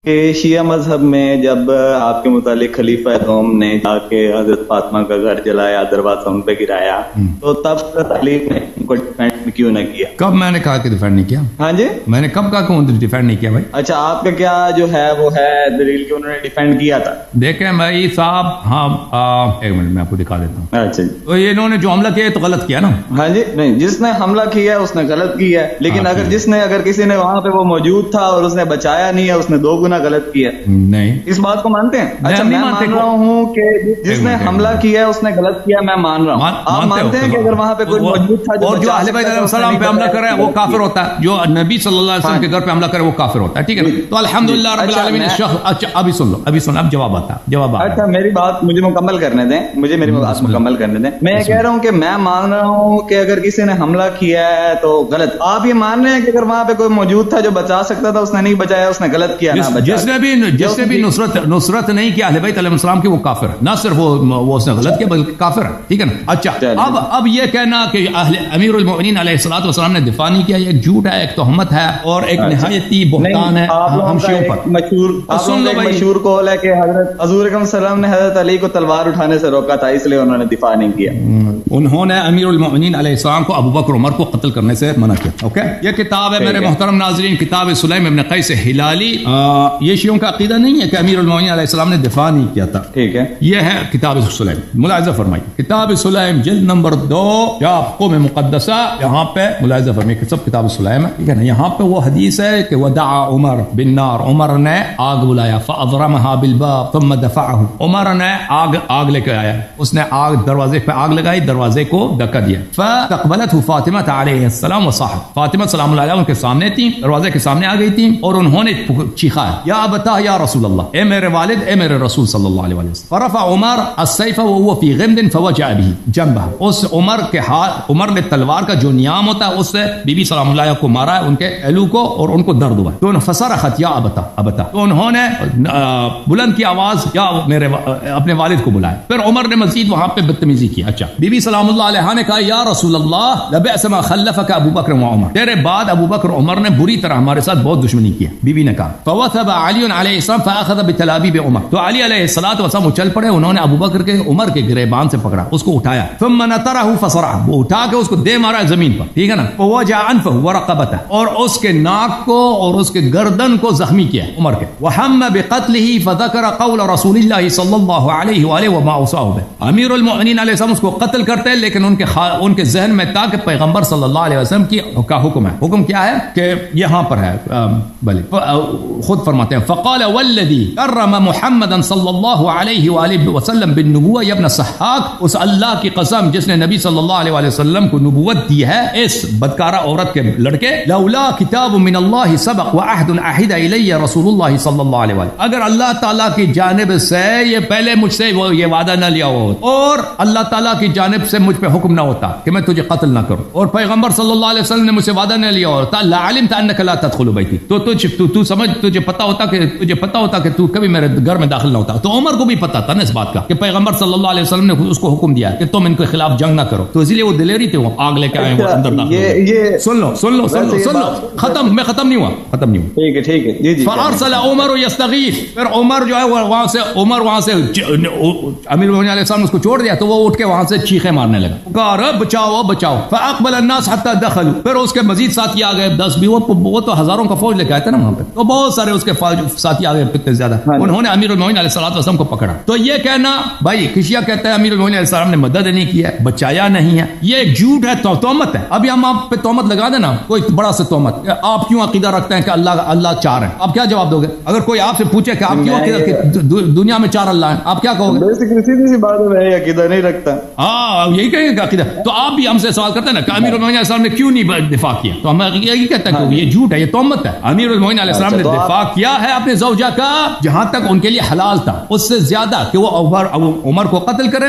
کہ شیعہ مذہب میں جب آپ کے متعلق خلیفہ دوم نے جا کے حضرت فاطمہ کا گھر جلایا، دروازہ ان پہ گرایا، تو تب علی نے ان کو ڈیفینڈ کیوں نہ کیا؟ کب میں نے کہا کہ ڈیفینڈ نہیں کیا؟ ہاں جی، میں نے کب کہا کہ ڈیفینڈ نہیں کیا بھائی؟ اچھا، آپ کا کیا جو ہے وہ ہے دلیل کہ انہوں نے ڈیفینڈ کیا تھا؟ دیکھیں بھائی صاحب، ہاں ایک منٹ میں آپ کو دکھا دیتا ہوں۔ اچھا جی، تو انہوں نے جو حملہ کیا ہے تو غلط کیا نا؟ ہاں جی، نہیں، جس نے حملہ کیا ہے اس نے غلط کیا ہے، لیکن اگر کسی نے وہاں پہ وہ موجود تھا اور اس نے بچایا نہیں ہے، اس نے 2 گنا غلط کیا۔ نہیں، اس بات کو مانتے ہیں؟ اچھا، میں مان رہا ہوں کہ جس نے حملہ کیا ہے اس نے غلط کیا، میں مان رہا ہوں۔ آپ مانتے ہیں کہ اگر وہاں پہ کوئی موجود تھا اور جو اہل بیت علیہ السلام پہ حملہ کرے وہ کافر ہوتا ہے، جو نبی صلی اللہ علیہ وسلم کے گھر پہ حملہ کرے وہ کافر ہوتا ہے، ٹھیک ہے نا؟ تو الحمدللہ رب العالمین۔ اچھا ابھی سن لو، اب جواب آتا ہے، جواب آتا ہے۔ اچھا، میری بات مجھے مکمل کرنے دیں، میری بات مکمل کرنے دیں۔ میں یہ کہہ رہا ہوں کہ میں مان رہا ہوں کہ اگر کسی نے حملہ کیا ہے تو غلط۔ آپ یہ مان رہے ہیں کہ اگر وہاں پہ کوئی موجود تھا جو بچا سکتا تھا، اس نے نہیں بچایا، اس نے غلط کیا؟ جس نے بھی نصرت نہیں کیا اہل بیت علیہ السلام کی، وہ کافر ہے، نہ صرف وہ اس نے غلط کیا بلکہ کافر ہے، ٹھیک ہے نا؟ اچھا، اب یہ کہنا کہ امیر المؤمنین علیہ الصلوۃ والسلام نے دفاع نہیں کیا، یہ ایک جھوٹ ہے، ایک تہمت ہے اور ایک نہایتی بہتان ہے ہم شیعوں پر۔ مشہور قول ہے کہ حضرت حضور اکرم صلی اللہ علیہ وسلم نے حضرت علی کو تلوار اٹھانے سے روکا تھا، اس لیے انہوں نے دفاع نہیں کیا۔ انہوں نے امیر المؤمنین علیہ السلام کو ابو بکر عمر کو قتل کرنے سے منع کیا۔ اوکے، یہ کتاب ہے میرے محترم ناظرین، کتاب سلیم ابن قیس ہلالی۔ یہ شیعوں کا عقیدہ نہیں ہے کہ امیر المؤمنین علیہ السلام نے دفاع نہیں کیا تھا، ٹھیک ہے؟ یہ ہے کتاب سلیم، ملاحظہ فرمائیے، کتاب سلیم جلد نمبر 2 یا قوم مقدسہ، یہاں پہ ملاحظہ فرمائیے، سب کتاب سلیم ہے، ٹھیک ہے نا؟ یہاں پہ وہ حدیث ہے کہ ودعا عمر بالنار، عمر نے آگ بلایا، فاضرمها بالباب ثم دفعه، عمر نے آگ لے کے آیا، اس نے دروازے پہ آگ لگائی، دروازے کو دھکا دیا، فاستقبلته فاطمہ علیہ السلام وصاحب، فاطمہ سلام اللہ علیہ ان کے سامنے تھی، دروازے کے سامنے آ گئی تھی اور انہوں نے چیخا، یا ابتا یا رسول اللہ، اے میرے والد، اے میرے رسول صلی اللہ علیہ وسلم۔ فرفع عمر السيف وهو في غمد فوجع به جنبه، اس عمر نے تلوار کا جو نیام ہوتا ہے اس سے بی بی سلام اللہ علیہ کو مارا ہے، ان کے ایلو کو، اور ان کو درد ہوا، تو فصرخت یا ابتا ابتا، تو انہوں نے بلند کی آواز یا اپنے والد کو بلایا۔ پھر عمر نے مزید وہاں پہ بدتمیزی کی۔ اچھا، بی بی سلام اللہ علیہ نے کہا، یا رسول اللہ لبئس ما خلفك ابو بکر و عمر، تیرے بعد ابو بکر عمر نے بری طرح ہمارے ساتھ بہت دشمنی کی ہے۔ بی بی نے کہا، فوثب علی علیہ السلام فاخذ بتلابیب عمر، تو علی علیہ الصلوۃ والسلام اچھل پڑے، انہوں نے ابو بکر کے عمر کے گریبان سے پکڑا، اس کو اٹھایا، ثم نطرہ فصرعہ، وہ اٹھا کے اس کو دے مارا زمین پر، ٹھیک ہے نا؟ ووجع انفہ ورقبتہ، اور اس کے ناک کو اور اس کے گردن کو زخمی کیا عمر کے، وہم بقتلہ فذکر قول رسول اللہ صلی اللہ علیہ وآلہ وما اوصاه به، امیر المؤمنین علیہ السلام اس کو قتل کرتے ہیں، لیکن ان کے ذہن میں تھا کہ پیغمبر صلی اللہ علیہ وسلم کا حکم ہے۔ حکم کیا ہے کہ یہاں پر ہے، بھلے خود فرماتے ہیں، فقال والذی کرم محمدا صلی اللہ علیہ وآلہ وسلم بالنبوہ یا ابن صحاق، اس اللہ کی قسم جس نے نبی صلی اللہ علیہ وسلم کو نبوت دی ہے اس بدکارہ عورت کے لڑکے، لولا کتاب من اللہ سبق وعہد عہد الی رسول اللہ صلی اللہ علیہ وسلم، اگر اللہ تعالیٰ کی جانب سے یہ پہلے مجھ سے وہ یہ وعدہ نہ لیا ہو اور اللہ تعالیٰ کی جانب سے مجھ پہ حکم نہ ہوتا کہ میں تجھے قتل نہ کروں، اور پیغمبر صلی اللہ علیہ وسلم نے مجھ سے وعدہ نہ لیا ہوتا، لعلمت انک لا تدخل بیتی، تو تو سمجھ، تجھے پتا ہوتا کہ تو کبھی میرے گھر میں داخل نہ ہوتا۔ تو عمر کو بھی پتا تھا نا اس بات کا کہ پیغمبر صلی اللہ علیہ وسلم نے اس کو حکم دیا کہ تم ان کے خلاف جنگ نہ کرو، تو اسی لیے وہ دلیری تھے، وہ آگ لے کے آئے، وہ اندر داخل۔ سن لو، ختم نہیں ہوا، ٹھیک ہے، جی۔ فارسل عمر یستغیث، پھر عمر جو ہے وہاں سے امیر المؤمنین علیہ السلام اس کو چھوڑ دیا، تو وہ اٹھ کے وہاں سے چیخیں مارنے لگا، کہا بچاؤ۔ فاقبل الناس حتى دخلوا، پھر اس کے مزید ساتھی آ گئے، 10 بھی، وہ تو ہزاروں کا فوج لے کے آئے تھے نا وہاں پہ، تو بہت سارے اس کے ساتھی آ گئے، کتنے زیادہ، انہوں نے امیر المؤمنین علیہ الصلوۃ والسلام کو پکڑا۔ تو یہ کہنا بھائی کشیا کہتا ہے امیر المؤمنین علیہ السلام نے مدد نہیں کی ہے، بچایا نہیں ہے، یہ ایک جھوٹ ہے، تہمت ہے۔ ابھی ہم آپ پہ تہمت لگا دینا، کوئی بڑا سے تہمت، آپ کیوں عقیدہ رکھتے ہیں کہ اللہ 4 ہیں، آپ کیا جواب دو گے؟ اگر کوئی آپ سے پوچھے کہ آپ کیوں عقیدہ دنیا میں 4 اللہ ہیں، آپ کیا کہو گے؟ سیدھی سی بات ہے، میں عقیدہ نہیں رکھتا۔ ہاں، یہی کہیں گے عقیدہ، تو آپ بھی ہم سے سوال کرتے ہیں نا کہ امیر المؤمنین علیہ السلام نے کیوں نہیں دفاع کیا، تو ہم یہی کہتے ہیں کہ یہ جھوٹ ہے، یہ تہمت ہے۔ امیر المؤمنین علیہ السلام نے دفاع کیا ہے اپنے زوجہ کا جہاں تک ان کے لیے حلال تھا، اس سے زیادہ کہ وہ عمر کو قتل کریں،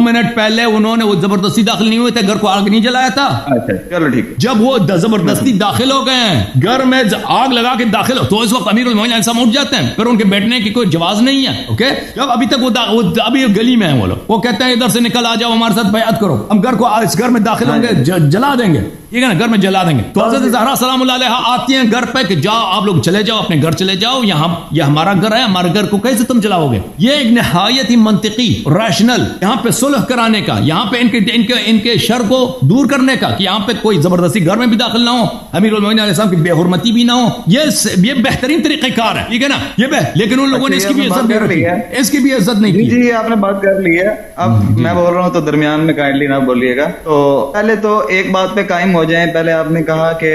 منٹ پہلے انہوں نے وہ زبردستی داخل نہیں ہوئے تھے, گھر کو آگ نہیں جلایا تھا. اچھا چلو ٹھیک. جب وہ زبردستی داخل ہو گئے ہیں گھر میں, آگ لگا کے داخل ہو, تو اس وقت امیر المومنین علیہ السلام اٹھ جاتے ہیں, پھر ان کے بیٹھنے کی کوئی جواز نہیں ہے. اوکے, جب ابھی تک وہ ابھی گلی میں ہیں, وہ کہتے ہیں ادھر سے نکل آ جاؤ, ہمارے ساتھ بیعت کرو, ہم گھر کو اس گھر میں داخل ہوں گے, جلا دیں گے, ٹھیک ہے نا, گھر میں جلا دیں گے. تو حضرت زہرا سلام اللہ علیہا آتی ہیں گھر پہ کہ جاؤ آپ لوگ چلے جاؤ, اپنے گھر چلے جاؤ, یہاں یہ ہمارا گھر ہے, ہمارے گھر کو کیسے تم جلاؤ گے. یہ ایک نہایت ہی منطقی ریشنل, یہاں پہ صلح کرانے کا, یہاں پہ ان کے شر کو دور کرنے کا, کہ یہاں پہ کوئی زبردستی گھر میں بھی داخل نہ ہو, امیر المومنین علیہ السلام کی بے حرمتی بھی نہ ہو. یہ بہترین طریقہ کار ہے, ٹھیک ہے نا, لیکن ان لوگوں نے اس کی بھی عزت نہیں رکھی, اس کی بھی عزت نہیں کی. جی آپ نے بات کر لی ہے, اب میں بول رہا ہوں تو درمیان میں کائنڈلی نہ بولیے گا. تو پہلے تو ایک بات پہ قائم ہو جائیں. پہلے آپ نے کہا کہ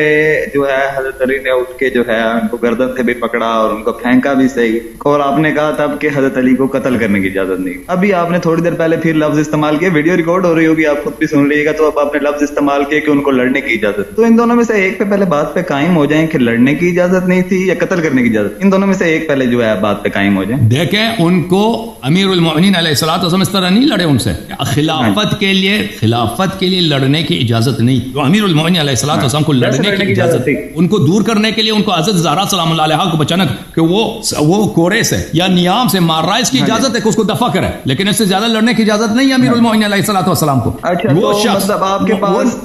جو ہے حضرت علی نے اٹھ کے جو ہے ان کو گردن سے بھی پکڑا اور ان کو پھینکا بھی صحیح, اور آپ نے کہا تب کہ حضرت علی کو قتل کرنے کی اجازت نہیں. ابھی آپ نے تھوڑی دیر پہلے پھر لفظ استعمال کیا, ویڈیو ریکارڈ ہو رہی ہوگی, آپ خود بھی سن لیجیے گا, تو اب آپ نے لفظ استعمال کیا کہ ان کو لڑنے کی اجازت. تو ان دونوں میں سے ایک پہ پہلے بات پہ قائم ہو جائیں کہ لڑنے کی اجازت نہیں تھی یا قتل کرنے کی اجازت. ان دونوں میں سے ایک پہلے جو ہے بات پہ قائم ہو جائیں. دیکھیں, ان کو امیر المومنین علیہ الصلوۃ والسلام اس طرح نہیں لڑے ان سے, خلافت کے لیے لڑنے کی اجازت نہیں. تو امیر المومنین علیہ الصلوۃ والسلام کو لڑنے کی اجازت, ان کو دور کرنے کے لیے, ان کو حضرت زہرا سلام اللہ علیہا کو بچانا کہ وہ کوڑے سے یا نیام سے مار رہا ہے, اس کی اجازت ہے کہ اس کو دفع کرے, لیکن اس سے زیادہ لڑنے کی اجازت نہیں ہے امیر المومنین علیہ الصلوۃ والسلام کو.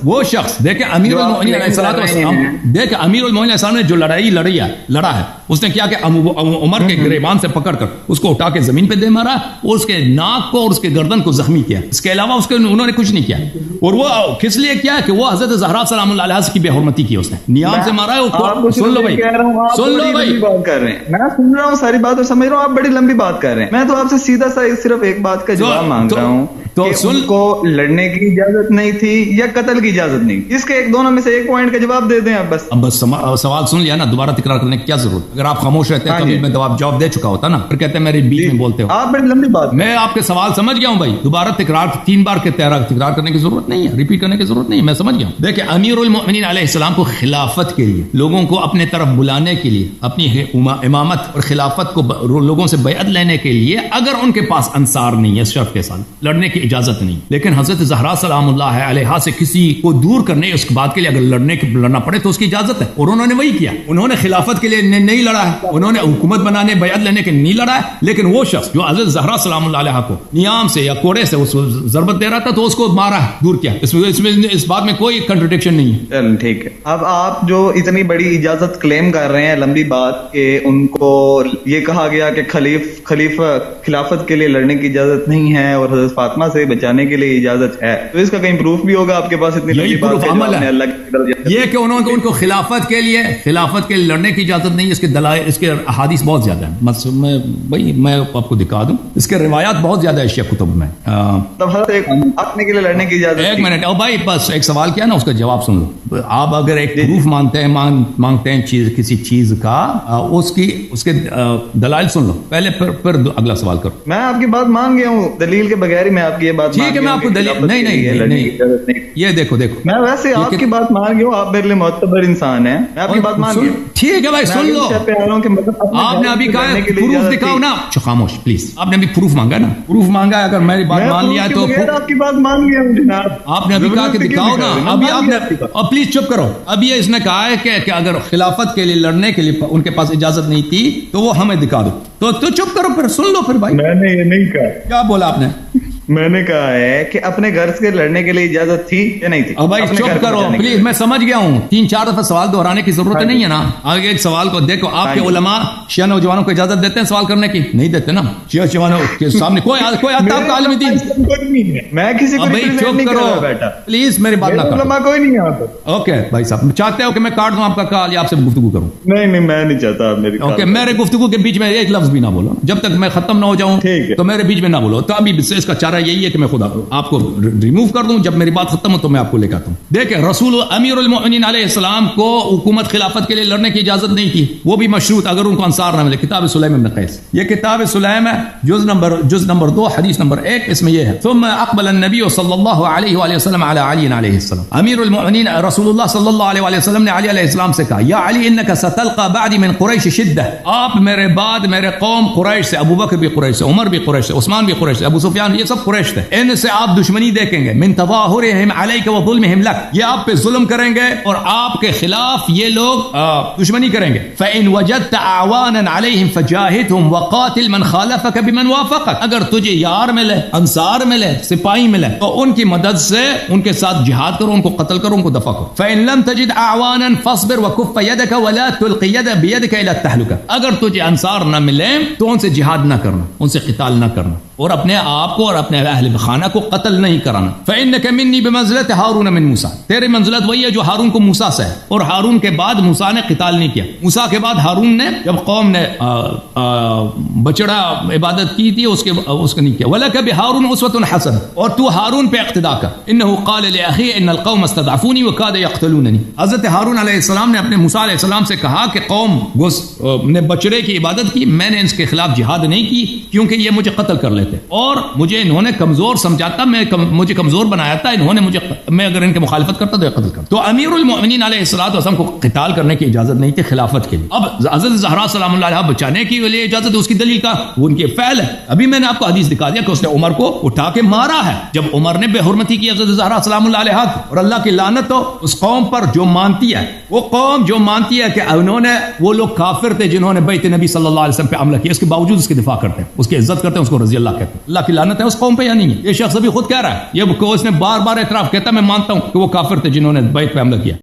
وہ شخص دیکھیں امیر المومنین علیہ الصلوۃ والسلام, دیکھ امیر المومنین علیہ السلام نے جو لڑا ہے, اس نے کیا کہ عمر کے گریبان سے پکڑ کر اس کو اٹھا کے زمین پہ دے مارا, اس کے ناک کو اور اس کے گردن کو زخمی کیا, اس کے علاوہ انہوں نے کچھ نہیں کیا. اور وہ کس لیے کیا کہ وہ حضرت زہرا سلام اللہ علیہا کی بے حرمتی کی, اس نے نیام سے مارا ہے. سن لو بھائی, بات کر رہے ہیں, میں سن رہا ہوں ساری بات اور سمجھ رہا ہوں, آپ بڑی لمبی بات کر رہے ہیں. میں تو آپ سے سیدھا سا صرف ایک بات کا جواب مانگ رہا ہوں کہ ان کو لڑنے کی اجازت نہیں تھی یا قتل کی اجازت نہیں. اس کے ایک دونوں میں سے ایک پوائنٹ کا جواب دے دیں آپ بس. اب بس سوال سن لیا نا, دوبارہ تکرار کرنے کی کیا ضرورت. اگر آپ خاموش رہتے ہیں تو میں جواب دے چکا ہوتا نا, پھر کہتے ہیں میرے بیچ میں بولتے ہو. آپ بڑی لمبی بات, میں آپ کے سوال سمجھ گیا ہوں بھائی, دوبارہ تکرار 3 بار کے تکرار کرنے کی ضرورت نہیں ہے, ریپیٹ کرنے کی ضرورت نہیں ہے, میں سمجھ گیا ہوں. دیکھیں, امیر المومنین علیہ السلام کو خلافت کے لیے, لوگوں کو اپنے طرف بلانے کے لیے, اپنی امامت اور خلافت کو لوگوں سے بیعت لینے کے لیے, اگر ان کے پاس انصار نہیں ہے اس شرط کے ساتھ لڑنے کی اجازت نہیں, لیکن حضرت زہرا سلام اللہ علیہا سے کسی کو دور کرنے اس بات کے لیے اگر لڑنا پڑے تو اس کی اجازت ہے, اور انہوں نے وہی کیا. انہوں نے خلافت کے لیے نہیں لڑا ہے, انہوں نے حکومت بنانے بیعت لینے کے نہیں لڑا ہے, لیکن وہ شخص جو حضرت زہرا سلام اللہ علیہا کو نیام سے یا کوڑے سے ضربت دے رہا تھا تو اس کو مارا ہے, دور کیا. اس بات میں کوئی کنٹرڈکشن نہیں ہے. ٹھیک ہے, اب آپ جو اتنی بڑی اجازت کلیم کر رہے ہیں, لمبی بات, کہ ان کو یہ کہا گیا کہ خلافت کے لیے لڑنے کی اجازت نہیں ہے اور حضرت فاطمہ سے بچانے کے لیے اجازت ہے, تو اس کا کہیں پروف بھی ہوگا آپ کے پاس؟ اتنی لمبی بات ہے یہ کہ انہوں نے ان کو خلافت کے لیے لڑنے کی اجازت نہیں, اس کے دلائل, اس کے احادیث بہت زیادہ ہیں. میں آپ کو دکھا دوں, اس کے روایات بہت زیادہ ہے شیخ کتب میں. اپنے کے لیے لڑنے کی اجازت. ایک منٹ, او بھائی بس ایک سوال کیا نا, اس کا جواب سن لو. آپ اگر ایک پروف مانگتے ہیں کسی چیز کا, اس کے دلائل سن لو پہلے, پھر اگلا سوال کرو. میں آپ کی بات مان گیا ہوں, دلیل کے بغیر ہی میں آپ کی یہ بات, ٹھیک ہے, میں آپ کو دلیل نہیں, یہ دیکھو میں ویسے آپ کی بات مان گیا ہوں, آپ میرے لیے معتبر انسان ہیں, میں آپ کی بات مان گیا. ٹھیک ہے بھائی, سن لو. آپ نے ابھی کہا پروف دکھاؤ نا, خاموش پلیز. آپ نے ابھی پروف مانگا نا, پروف مانگا, اگر میری بات مان لیا تو آپ کی بات مان گیا ہوں جناب. آپ نے ابھی کہا کہ دکھاؤ نا, ابھی آپ نے, اور پلیز چپ کرو. ابھی اس نے کہا ہے کہ اگر خلافت کے لیے لڑنے کے لیے ان کے پاس اجازت نہیں تھی تو وہ ہمیں دکھا دو. تو چپ کرو, پھر سن لو. پھر بھائی میں نے یہ نہیں کہا. کیا بولا آپ نے؟ میں نے کہا ہے کہ اپنے گھر سے لڑنے کے لیے اجازت تھی یا نہیں تھی. اب بھائی چپ کرو پلیز, میں سمجھ گیا ہوں. 3-4 دفعہ سوال دہرانے کی ضرورت نہیں ہے نا. آگے ایک سوال کو دیکھو, آپ کے علماء شیعہ نوجوانوں کو اجازت دیتے ہیں سوال کرنے کی؟ نہیں دیتے نا. شیعہ نوجوانوں کے سامنے کوئی آپ کا عالم دین, میں کسی کو چپ کرو پلیز, میری بات نہ کرو. علماء کوئی نہیں یہاں پر. اوکے بھائی صاحب, چاہتے ہو کہ میں کاٹ دوں آپ کا کال یا آپ سے گفتگو کروں؟ نہیں, میں نہیں چاہتا آپ میری. اوکے, میرے گفتگو کے بیچ میں ایک لفظ بھی نہ بولو جب تک میں ختم نہ ہو جاؤں, تو میرے بیچ میں نہ بولو. تو ابھی اس کا چارہ یہی ہے کہ میں خدا آپ کو ریموو کر دوں, جب میری بات ختم ہو تو میں آپ کو لے کے آتا ہوں. دیکھیں, رسول امیر المومنین علیہ السلام کو حکومت خلافت کے لیے لڑنے کی اجازت نہیں تھی, وہ بھی مشروط اگر ان کو انصار نہ ملے. کتاب سلیم ابن قیس, یہ کتاب سلیم ہے, جز نمبر 2 حدیث نمبر 1, اس میں یہ ہے: ثم اقبل النبی صلی اللہ علیہ وآلہ وسلم علی علی علیہ السلام. امیر المومنین رسول اللہ صلی اللہ علیہ وآلہ وسلم نے علی علیہ السلام سے کہا: یا علی انک ستلقى بعدی من قریش شدہ. آپ میرے بعد میرے قوم قریش سے, ابو بکر بھی قریش سے, عمر بھی قریش سے, عثمان بھی قریش سے, ابو سفیان, یہ سب قریش تھے, ان سے آپ دشمنی دیکھیں گے, من تظاہرہم علیک وظلمہم لک, یہ آپ پہ ظلم کریں گے اور آپ کے خلاف یہ لوگ دشمنی کریں گے. فإن وجدت اعوانا علیہم فجاہدہم وقاتل من خالفک بمن وافقک, اگر تجھے یار ملے, انصار ملے, سپاہی ملے تو ان کی مدد سے ان کے ساتھ جہاد کرو, ان کو قتل کرو, ان کو دفع کرو. فإن لم تجد اعوانا فاصبر وكف يدك ولا تلقي بيدك الى التهلكه, اگر تجھے انصار نہ ملے تو ان سے جہاد نہ کرنا, ان سے قتال نہ کرنا اور اپنے آپ کو اور اپنے اہل خانہ کو قتل نہیں کرانا. فإنك مني بمنزلة هارون من موسى, تیری منزلت وہی ہے جو ہارون کو موسیٰ سے ہے, اور ہارون کے بعد موسیٰ نے قتال نہیں کیا. موسیٰ کے بعد ہارون نے, جب قوم نے بچڑا عبادت کی تھی اس کے نہیں کیا. وَلَكَ بِهَارُونَ أُسْوَةٌ حَسَنَةٌ, اور تو ہارون پہ اقتداء کر. إِنَّهُ قَالَ لِأَخِيهِ إِنَّ الْقَوْمَ اسْتَضْعَفُونِي وَكَادَ يَقْتُلُونَنِي, حضرت ہارون علیہ السلام نے اپنے موسیٰ علیہ السلام سے کہا کہ قوم نے بچڑے کی عبادت کی, میں نے اس کے خلاف جہاد نہیں کی کیونکہ یہ مجھے قتل کر لیتے, اور مجھے انہوں نے کمزور سمجھا تھا, مجھے کمزور بنایا تھا انہوں نے مجھے, میں اگر ان کے مخالفت کرتا تو یہ قتل کرتا. تو امیر المؤمنین علیہ الصلوۃ والسلام کو قتال کرنے کی اجازت نہیں تھی خلافت کے لیے. اب حضرت زہرا سلام اللہ علیہا بچانے کی لیے اجازت ہے, اس کی دلیل کا وہ ان کے فعل ہے. ابھی میں نے آپ کو حدیث دکھا دیا کہ اس نے عمر کو اٹھا کے مارا ہے جب عمر نے بے حرمتی کی حضرت زہرا سلام اللہ علیہا کی. اور اللہ کی لعنت ہو اس قوم پر جو مانتی ہے, وہ قوم جو مانتی ہے کہ انہوں نے, وہ لوگ کافر تھے جنہوں نے بیت نبی صلی اللہ علیہ وسلم پہ حملہ کیا, اس کے باوجود اس کی دفاع کرتے ہیں, اس کی عزت کرتے ہیں, اس کو رضی اللہ کہتے ہیں. اللہ کی لعنت ہے اس قوم پہ یا نہیں ہے؟ یہ شخص ابھی خود کہہ رہا ہے, یہ اس نے بار بار اعتراف کہتا ہے میں مانتا ہوں کہ وہ کافر تھے جنہوں نے بیت پہ حملہ کیا.